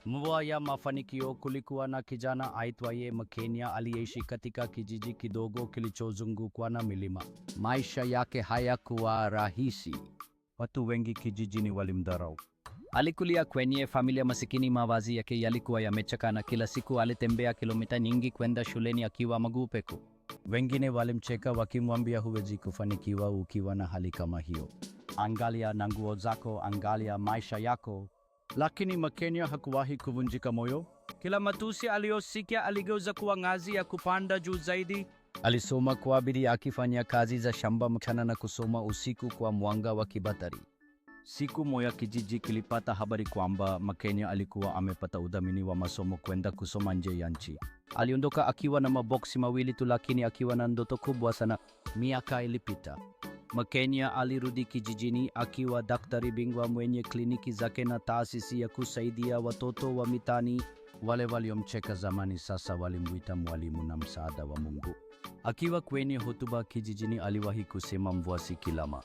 Mvua ya mafanikio. Kulikuwa na kijana aitwaye Makenya aliyeishi katika kijiji kidogo kilichozungukwa na milima. Maisha yake hayakuwa rahisi. Watu wengi kijijini walimdharau. Alikulia kwenye familia masikini, mavazi yake yalikuwa yamechakaa na kila siku alitembea kilomita nyingi kwenda shuleni akiwa mguu peku. Wengine walimcheka wakimwambia, huwezi kufanikiwa ukiwa na hali kama hiyo. Angalia na nguo zako, angalia maisha yako. Lakini Makenya hakuwahi kuvunjika moyo. Kila matusi aliyosikia aligeuza kuwa ngazi ya kupanda juu zaidi. Alisoma kwa bidii akifanya kazi za shamba mchana na kusoma usiku kwa mwanga wa kibatari. Siku moja kijiji kilipata habari kwamba Makenya alikuwa amepata udhamini wa masomo kwenda kusoma nje ya nchi. Aliondoka akiwa na maboksi mawili tu, lakini akiwa na ndoto kubwa sana. Miaka ilipita. Makenya alirudi kijijini akiwa daktari bingwa mwenye kliniki zake na taasisi ya kusaidia watoto wa mitaani. Wale waliomcheka zamani sasa walimuita mwalimu na msaada wa Mungu. Akiwa kwenye hotuba kijijini aliwahi kusema, mvua si kilama,